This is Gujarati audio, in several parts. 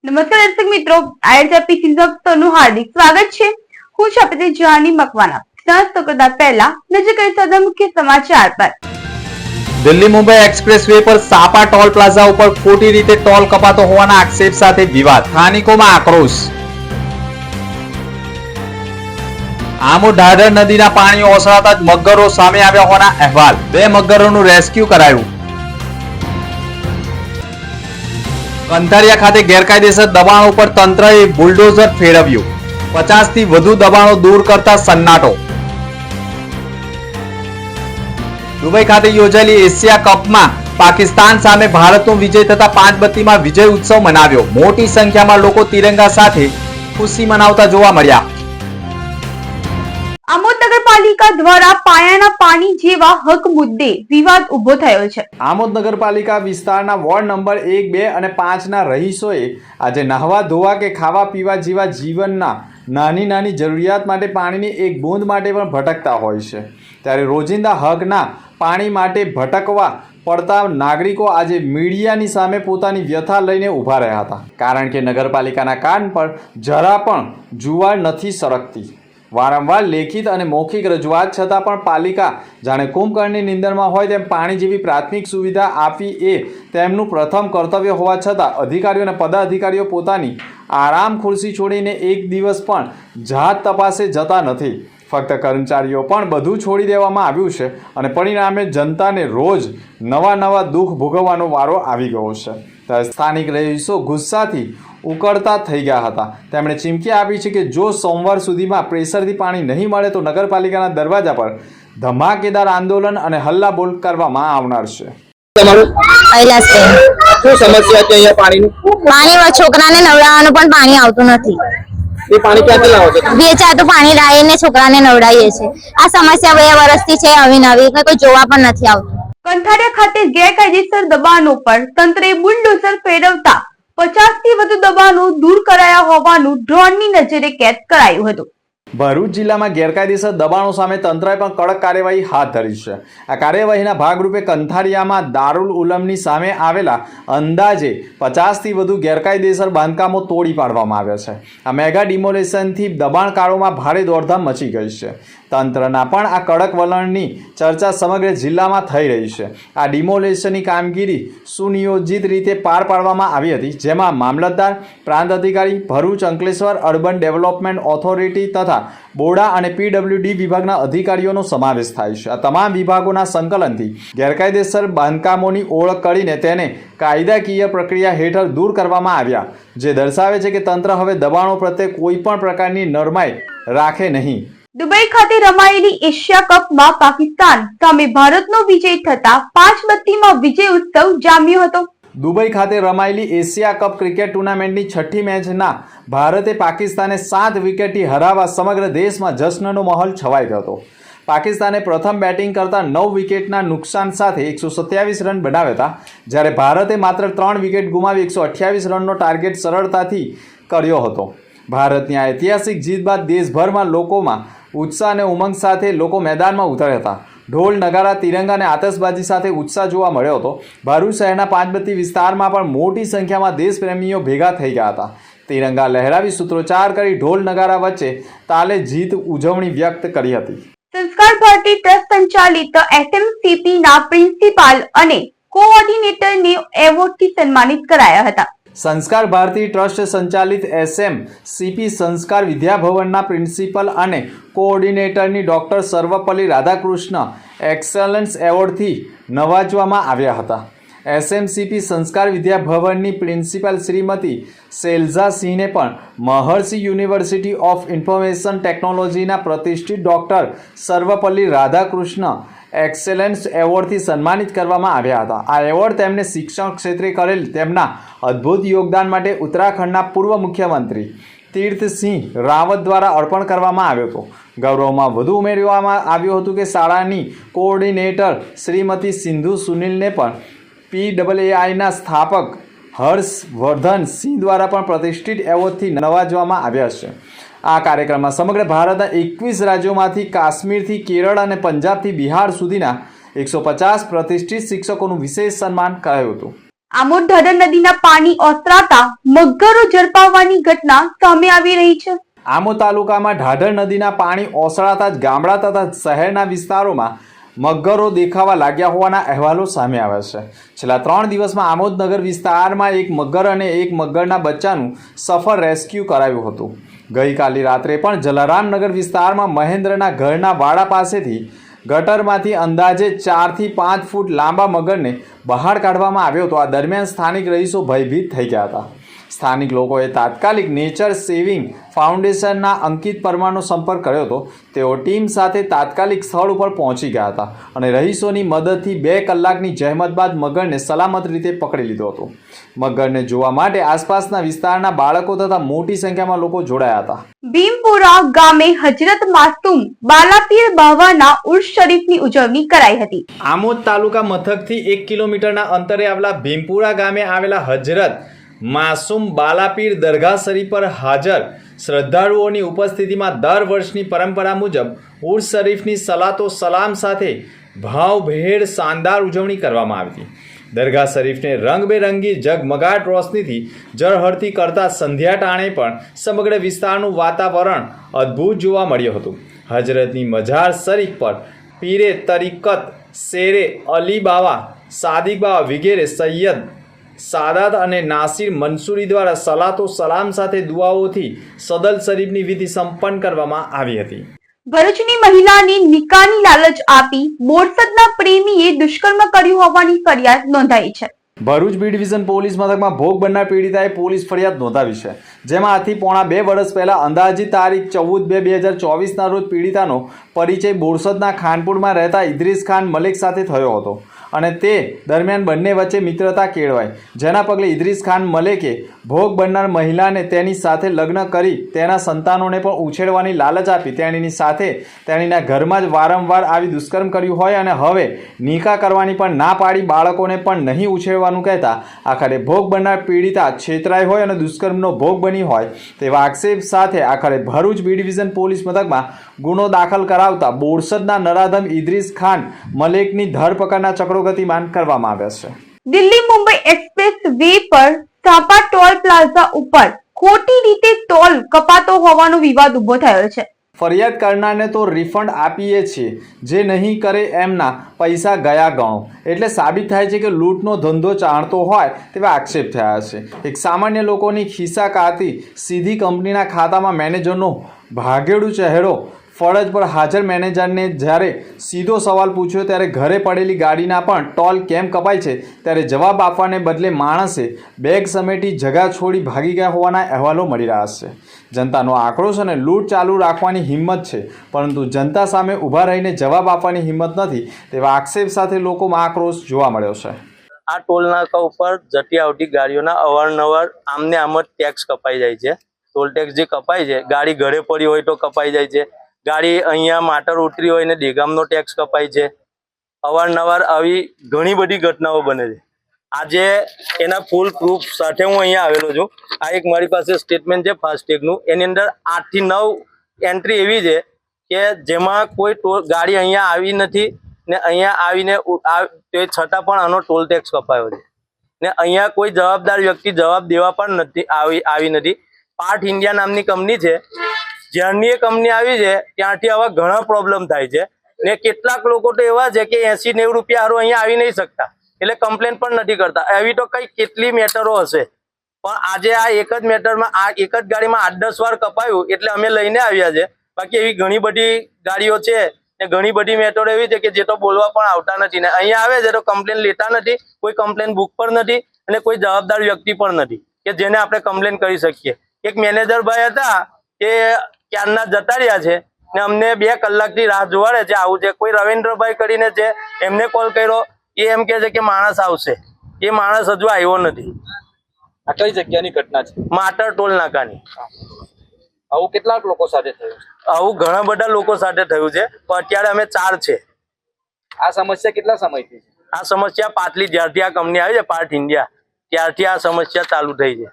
નમસ્કાર દર્શક મિત્રો, આઈઆરટીપી સિઝનનું હાર્દિક સ્વાગત છે। હું છું આપણી જાની મકવાના। તો કરતા પહેલા નજર કરી સાદા મુખ્ય સમાચાર પર। દિલ્હી મુંબઈ એક્સપ્રેસવે પર સાપા ટોલ પ્લાઝા ઉપર ખોટી રીતે ટોલ કપાતો હોવાના આક્ષેપ સાથે વિવાદ, સ્થાનિકોમાં આક્રોશ। આમોદ ઢાઢર નદીના પાણી ઓસરાતા જ મગરો સામે આવ્યા હોવાના અહેવાલ, 2 મગરોનું રેસ્ક્યુ કરાયું। કંથારિયા ખાતે ગેરકાયદેસર દબાણો પર તંત્રએ બુલડોઝર ફેરવ્યું, 50 થી વધુ દબાણો દૂર કરતા સન્નાટો। દુબઈ ખાતે યોજાયેલી એશિયા કપમાં પાકિસ્તાન સામે ભારતનો વિજય થતા પાંચબત્તીમાં વિજય ઉત્સવ મનાવ્યો, મોટી સંખ્યામાં લોકો તિરંગા સાથે ખુશી મનાવતા જોવા મળ્યા। આમોદ નગરપાલિકા દ્વારા પાયાના પાણી જેવા હક મુદ્દે વિવાદ ઉભો થયો છે। આમોદ નગરપાલિકા વિસ્તારના વોર્ડ નંબર 1, 2 અને 5 ના રહીશોએ આજે નહાવા ધોવા કે ખાવા પીવા જેવા જીવનના નાની જરૂરિયાત માટે પાણીની એક બૂંદ માટે પણ ભટકતા હોય છે। ત્યારે રોજિંદા હકના પાણી માટે ભટકવા પડતા નાગરિકો આજે મીડિયાની સામે પોતાની વ્યથા લઈને ઊભા રહ્યા હતા, કારણ કે નગરપાલિકાના કાન પર જરા પણ જુવાળ નથી સરકતી। વારંવાર લેખિત અને મૌખિક રજૂઆત છતાં પણ પાલિકા જાણે કુંભકર્ણની નિંદરમાં હોય તેમ પાણી જેવી પ્રાથમિક સુવિધા આપવી એ તેમનું પ્રથમ કર્તવ્ય હોવા છતાં અધિકારીઓ અને પદાધિકારીઓ પોતાની આરામ ખુરશી છોડીને એક દિવસ પણ જાત તપાસે જતા નથી। ફક્ત કર્મચારીઓ પણ બધું છોડી દેવામાં આવ્યું છે અને પરિણામે જનતાને રોજ નવા દુઃખ ભોગવવાનો વારો આવી ગયો છે। ત્યારે સ્થાનિક રહીશો ગુસ્સાથી ઉકળતા થઈ ગયા હતા। તેમણે ચીમકી આપી છે કે જો સોમવાર સુધીમાં પ્રેશરથી પાણી નહીં મળે તો નગરપાલિકાના દરવાજા પર ધમાકેદાર આંદોલન અને હલ્લાબોલ કરવામાં આવનાર છે। શું સમસ્યા છે અહીંયા પાણીની? પાણી છોકરાને નવડાવવાનું પણ પાણી આવતું નથી। એ પાણી ક્યાંથી લાવો છો? વેચાતું પાણી લાવીને છોકરાને નવડાવીએ છીએ। આ સમસ્યા 2 વર્ષથી છે, અવિનવી કોઈ જોવા પણ નથી આવતું। કંથારિયા ખાતે ગેરકાયદેસર દબાણો પર તંત્રે બુલડોઝર ફેરવતા 50 થી વધુ દબાણો દૂર કરાયા હોવાનું ડ્રોનની નજરે કેદ કરાયું હતું। ભરૂચ જિલ્લામાં ગેરકાયદેસર દબાણો સામે તંત્રએ પણ કડક કાર્યવાહી હાથ ધરી છે। આ કાર્યવાહીના ભાગરૂપે કંથારિયામાં દારૂલ ઉલમની સામે આવેલા અંદાજે 50 થી વધુ ગેરકાયદેસર બાંધકામો તોડી પાડવામાં આવ્યા છે। આ મેગા ડિમોલેશનથી દબાણકારોમાં ભારે દોડધામ મચી ગઈ છે। તંત્રના પણ આ કડક વલણની ચર્ચા સમગ્ર જિલ્લામાં થઈ રહી છે। આ ડિમોલેશનની કામગીરી સુનિયોજિત રીતે પાર પાડવામાં આવી હતી, જેમાં મામલતદાર, પ્રાંત અધિકારી, Bharuch Ankleshwar urban development authority તથા બોડા અને પીડબ્લ્યુડી વિભાગના અધિકારીઓનો સમાવેશ થાય છે। આ તમામ વિભાગોના સંકલનથી ગેરકાયદેસર બાંધકામોની ઓળખ કરીને તેને કાયદાકીય પ્રક્રિયા હેઠળ દૂર કરવામાં આવ્યા, જે દર્શાવે છે કે તંત્ર હવે દબાણો પ્રત્યે કોઈ પણ પ્રકારની નરમાઈ રાખે નહીં। દુબઈ ખાતે રમાયેલી એશિયા કપમાં પાકિસ્તાન સામે ભારતનો વિજય થતા પાંચબત્તીમાં વિજય ઉત્સવ જામ્યો હતો। દુબઈ ખાતે રમાયેલી એશિયા કપ ક્રિકેટ ટુર્નામેન્ટની 6ઠ્ઠી મેચના ભારતે પાકિસ્તાને 7 વિકેટથી હરાવવા સમગ્ર દેશમાં જશ્નનો માહોલ છવાઈ ગયો હતો। પાકિસ્તાને પ્રથમ બેટિંગ કરતા 9 વિકેટના નુકસાન સાથે 127 રન બનાવ્યા હતા, જ્યારે ભારતે માત્ર 3 વિકેટ ગુમાવી 128 રનનો ટાર્ગેટ સરળતાથી કર્યો હતો। ભારતની આ ઐતિહાસિક જીત બાદ દેશભરમાં લોકોમાં ઉત્સાહ અને ઉમંગ સાથે લોકો મેદાનમાં ઉતર્યા હતા। ઢોલ, નગારા, તિરંગા અને આતશબાજી સાથે ઉત્સાહ જોવા મળ્યો હતો। ભરૂચ શહેરના પાંચબત્તી વિસ્તારમાં પણ મોટી સંખ્યામાં દેશપ્રેમીઓ ભેગા થઈ ગયા હતા। તિરંગા લહેરાવી સૂત્રોચ્ચાર કરી ઢોલ નગારા વચ્ચે તાલે જીત ઉજવણી વ્યક્ત કરી હતી। સંસ્કાર ભારતી ટ્રસ્ટ સંચાલિત એસએમસીપી ના પ્રિન્સિપાલ અને કોઓર્ડિનેટરને એવોર્ડથી સન્માનિત કરાયા હતા। સંસ્કાર ભારતી ટ્રસ્ટ સંચાલિત એસએમસીપી સંસ્કાર વિદ્યાભવનના પ્રિન્સિપલ અને કોઓર્ડિનેટરની ડોક્ટર સર્વપલ્લી રાધાકૃષ્ણ એક્સલન્સ એવોર્ડથી નવાજવામાં આવ્યા હતા। એસએમસીપી સંસ્કાર વિદ્યાભવનની પ્રિન્સિપલ શ્રીમતી શૈલજા સિંહને પણ મહર્ષિ યુનિવર્સિટી ઓફ ઇન્ફોર્મેશન ટેકનોલોજીના પ્રતિષ્ઠિત ડોક્ટર સર્વપલ્લી રાધાકૃષ્ણ એક્સેલન્સ એવોર્ડથી સન્માનિત કરવામાં આવ્યા હતા। આ એવોર્ડ તેમને શિક્ષણ ક્ષેત્રે કરેલ તેમના અદ્ભુત યોગદાન માટે ઉત્તરાખંડના પૂર્વ મુખ્યમંત્રી તીર્થસિંહ રાવત દ્વારા અર્પણ કરવામાં આવ્યો હતો। ગૌરવમાં વધુ ઉમેરવામાં આવ્યું હતું કે શાળાની કોઓર્ડિનેટર શ્રીમતી સિંધુ સુનિલને પણ PAAIના સ્થાપક હર્ષવર્ધન સિંહ દ્વારા પણ પ્રતિષ્ઠિત એવોર્ડથી નવાજવામાં આવ્યા છે। આ કાર્યક્રમમાં સમગ્ર ભારતના 21 રાજ્યોમાંથી કાશ્મીરથી કેરળ અને પંજાબથી બિહાર સુધીના 150 પ્રતિષ્ઠિત શિક્ષકોનું વિશેષ સન્માન કરાયું હતું। આમોદ ઢાઢર નદીના પાણી ઓસરાતા મગરો ઝડપાવવાની ઘટના સામે આવી રહી છે. આમોદ તાલુકામાં ઢાઢર નદીના પાણી ઓસરાતા જ ગામડા તથા શહેરના વિસ્તારોમાં મગરો દેખાવા લાગ્યા હોવાના અહેવાલો સામે આવ્યા છે. છેલ્લા 3 દિવસમાં આમોદ નગર વિસ્તારમાં એક મગર અને એક મગરના બચ્ચાનું સફળ રેસ્ક્યુ કરાયું હતું. ગઈકાલે રાત્રે પણ જલારામનગર વિસ્તારમાં મહેન્દ્રના ઘરના વાડા પાસેથી ગટરમાંથી અંદાજે 4 થી 5 ફૂટ લાંબા મગરને બહાર કાઢવામાં આવ્યો હતો. આ દરમિયાન સ્થાનિક રહીશો ભયભીત થઈ ગયા હતા. સ્થાનિક લોકોએ તાત્કાલિક નેચર સેવિંગ ફાઉન્ડેશનના અંકિત પરમારનો સંપર્ક કર્યો હતો. તેઓ ટીમ સાથે તાત્કાલિક સ્થળ ઉપર પહોંચી ગયા હતા અને રહીશોની મદદથી 2 કલાકની જહેમત બાદ મગરને સલામત રીતે પકડી લીધો હતો. મગરને જોવા માટે આસપાસના વિસ્તારના બાળકો તથા મોટી સંખ્યામાં લોકો જોડાયા હતા. ભીમપુરા ગામે હજરત માસૂમ બાલાપીર બાવાના ઉર્સ શરીફની ઉજવણી કરાઈ હતી. આમોદ તાલુકા મથકથી 1 કિલોમીટરના અંતરે આવેલા ભીમપુરા ગામે આવેલા હજરત માસૂમ બાલાપીર દરગાહ શરીફ પર હાજર શ્રદ્ધાળુઓની ઉપસ્થિતિમાં દર વર્ષની પરંપરા મુજબ ઉર્સ શરીફની સલાતો સલામ સાથે ભાવભેર શાનદાર ઉજવણી કરવામાં આવી હતી. દરગાહ શરીફને રંગબેરંગી ઝગમગાટ રોશનીથી ઝળહળતી કરતા સંધ્યા ટાણે પણ સમગ્ર વિસ્તારનું વાતાવરણ અદ્ભુત જોવા મળ્યું હતું. હજરતની મજાર શરીફ પર પીરે તરીકત, શેરે અલી બાવા, સાદિક બાવા વગેરે સૈયદ સાદાત અને નાસિર મંસૂરી દ્વારા સલાતો સલામ સાથે દુઆઓથી સદલ શરીફની વિધિ સંપન્ન કરવામાં આવી હતી. ભરૂચની મહિલાને નિકાહની લાલચ આપી બોરસદના પ્રેમીએ દુષ્કર્મ કર્યું હોવાની ફરિયાદ નોંધાઈ છે. ભરૂચ બી ડિવિઝન પોલીસ મથકમાં ભોગ બનનાર પીડિતાએ પોલીસ ફરિયાદ નોંધાવી છે, જેમાં આથી પોણા 2 વર્ષ પહેલા અંદાજિત તારીખ 14/2/2024 રોજ પીડિતાનો પરિચય બોરસદના ખાનપુરમાં રહેતા ઇદ્રીસ ખાન મલેક સાથે થયો હતો અને તે દરમિયાન બંને વચ્ચે મિત્રતા કેળવાઈ, જેના પગલે ઇદ્રીસ ખાન મલેકે ભોગ બનનાર મહિલાને તેની સાથે લગ્ન કરી તેના સંતાનોને પણ ઉછેરવાની લાલચ આપી તેણીની સાથે તેણીના ઘરમાં જ વારંવાર આવી દુષ્કર્મ કર્યું હોય અને હવે નિકાહ કરવાની પણ ના પાડી બાળકોને પણ નહીં ઉછેરવાનું કહેતા આખરે ભોગ બનનાર પીડિતા છેતરાઈ હોય અને દુષ્કર્મનો ભોગ બની હોય તેવા આક્ષેપ સાથે આખરે ભરૂચ બી ડિવિઝન પોલીસ મથકમાં ગુનો દાખલ કરાવતા બોરસદના નરાધમ ઇદ્રીસ ખાન મલેકની ધરપકડના ચક્રો ગતિમાન કરવામાં આવ્યા છે. દિલ્હી મુંબઈ એક્સપ્રેસ વે પર સાપા ટોલ પ્લાઝા ઉપર ખોટી રીતે ટોલ કપાતો હોવાનો વિવાદ ઉભો થયો છે. ફરિયાદ કરનારને તો રિફંડ આપીએ છીએ, જે નહીં કરે એમના પૈસા ગયા ગણો, એટલે સાબિત થાય છે કે લૂંટનો ધંધો ચાણતો હોય તેવા આક્ષેપ થયા છે. એક સામાન્ય લોકોની ખિસ્સા કાતી સીધી કંપનીના ખાતામાં મેનેજરનો ભાગેડુ ચહેરો ફરજ પર હાજર મેનેજરને જ્યારે સીધો સવાલ પૂછ્યો ત્યારે ઘરે પડેલી ગાડીના પણ ટોલ કેમ કપાય છે ત્યારે જવાબ આપવાને બદલે માણસે બેગ સમેટી જગા છોડી ભાગી ગયા હોવાના અહેવાલો મળી રહ્યા છે. જનતાનો આક્રોશ અને લૂંટ ચાલુ રાખવાની હિંમત છે, પરંતુ જનતા સામે ઊભા રહીને જવાબ આપવાની હિંમત નથી તેવા આક્ષેપ સાથે લોકોમાં આક્રોશ જોવા મળ્યો છે. આ ટોલ નાકા ઉપર જતી આવતી ગાડીઓના અવારનવાર આમને આમ જ ટેક્સ કપાઈ જાય છે. ટોલ ટેક્સ જે કપાય છે, ગાડી ઘરે પડી હોય તો કપાઈ જાય છે, ગાડી અહીંયા માટર ઉતરી હોય ને દેગામનો ટેક્સ કપાય છે. અવારનવાર આવી ઘણી બધી ઘટનાઓ બને છે. આજે એના ફૂલ પ્રૂફ સાથે હું અહીંયા આવેલો છું. આ એક મારી પાસે સ્ટેટમેન્ટ છે ફાસ્ટેગનું, એની અંદર 8 થી 9 એન્ટ્રી એવી છે કે જેમાં કોઈ ગાડી અહીંયા આવી નથી ને અહીંયા આવીને તે છતાં પણ આનો ટોલ ટેક્સ કપાયો છે ને અહીંયા કોઈ જવાબદાર વ્યક્તિ જવાબ દેવા પણ નથી આવી નથી. પાર્ટ ઇન્ડિયા નામની કંપની છે, જ્યારની એ કંપની આવી છે ત્યાંથી આવા ઘણા પ્રોબ્લેમ થાય છે ને કેટલાક લોકો તો એવા છે કે 80-90 રૂપિયા હારું અહીંયા આવી નહીં શકતા, એટલે કમ્પ્લેન પણ નથી કરતા. એવી તો કઈ કેટલી મેટરો હશે, પણ આજે આ એક જ મેટરમાં આ એક જ ગાડીમાં 8-10 વાર કપાયું એટલે અમે લઈને આવ્યા છે. બાકી એવી ઘણી બધી ગાડીઓ છે ને ઘણી બધી મેટરો એવી છે કે જે તો બોલવા પણ આવતા નથી ને અહીંયા આવે છે તો કમ્પ્લેન લેતા નથી, કોઈ કમ્પ્લેન બુક પણ નથી અને કોઈ જવાબદાર વ્યક્તિ પણ નથી કે જેને આપણે કમ્પ્લેન કરી શકીએ. એક મેનેજર ભાઈ હતા કે ક્યારના જતા રહ્યા છે ને અમને 2 કલાકથી રાહ જોવાડે છે. આવું છે કોઈ રવિન્દ્રભાઈ કરીને છે, એમને કોલ કર્યો, એ એમ કે છે કે માણસ આવશે, એ માણસ હજુ આવ્યો નથી. આ કઈ જગ્યાની ઘટના છે? માટર ટોલ નાકાની. આવું કેટલાક લોકો સાથે થયું છે? આવું ઘણા બધા લોકો સાથે થયું છે, પણ અત્યારે અમે 4 છે. આ સમસ્યા કેટલા સમયથી છે? આ સમસ્યા પાટલી જ્યારથી આ કંપની આવી છે પાર્ટ ઇન્ડિયા ત્યારથી આ સમસ્યા ચાલુ થઈ છે.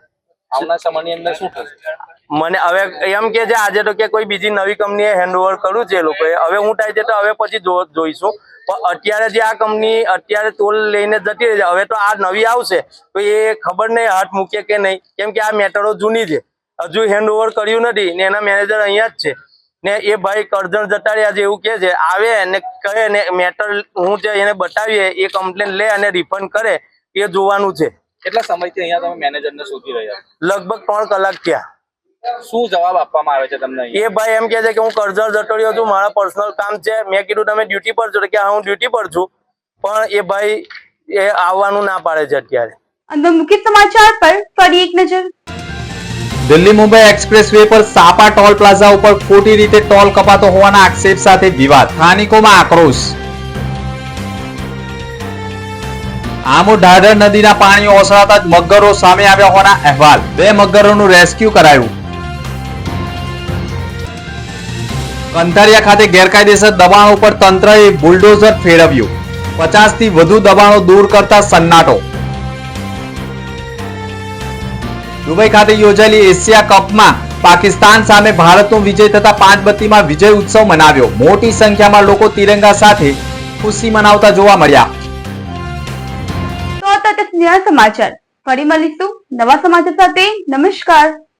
આવનાર સમયની અંદર શું થશે? મને હવે એમ કે છે આજે તો કે કોઈ બીજી નવી કંપનીએ હેન્ડઓવર કર્યું છે એ લોકોએ. હવે હું થાય છે તો હવે પછી જોઈશું. પણ અત્યારે જે આ કંપની અત્યારે ટોલ લઈને જતી રહી છે, હવે તો આ નવી આવશે તો એ ખબર નહીં હાથ મૂકે કે નહીં, કેમ કે આ મેટરો જૂની છે, હજુ હેન્ડઓવર કર્યું નથી ને એના મેનેજર અહીંયા જ છે ને એ ભાઈ કરજણ જતા રહ્યા છે એવું કે છે. આવે ને કહે ને મેટર હું છે એને બતાવીએ, એ કમ્પ્લેન લે અને રિફંડ કરે એ જોવાનું છે. કેટલા સમયથી અહીંયા તમે મેનેજરને શોધી રહ્યા છો? લગભગ 3 કલાક થયા. શું જવાબ આપવામાં આવે છે તમને અહીંયા? એ ભાઈ એમ કે છે કે હું કરજણ જતો રહ્યો છું, મારા પર્સનલ કામ છે. મેં કીધું તમે ડ્યુટી પર છો કે હા હું ડ્યુટી પર છું, પણ એ ભાઈ એ આવવાનું ના પાડે છે અત્યારે. અંત મુખ્ય સમાચાર પર ફરી એક નજર. દિલ્હી મુંબઈ એક્સપ્રેસ વે પર સાપા ટોલ પ્લાઝા ઉપર ખોટી રીતે ટોલ કપાતો હોવાના આક્ષેપ સાથે વિવાદ, સ્થાનિકોમાં આક્રોશ. આમો ઢાઢર નદીના પાણી ઓસરાતા જ મગરો સામે આવ્યા હોવાના અહેવાલ. 2 મગરોનું રેસ્ક્યુ કરાયું. કંથારિયા ખાતે ગેરકાયદેસર દબાણો પર તંત્રએ બુલડોઝર ફેરવ્યું. 50 થી વધુ દબાણો દૂર કરતા સન્નાટો. દુબઈ ખાતે યોજાયેલી એશિયા કપમાં પાકિસ્તાન સામે ભારતનો વિજય થતા 5 બત્તીમાં વિજય ઉત્સવ મનાવ્યો. મોટી સંખ્યામાં લોકો તિરંગા સાથે ખુશી મનાવતા જોવા મળ્યા. તો આ સમાચાર ફરી મળીશું નવા સમાચાર સાથે. નમસ્કાર.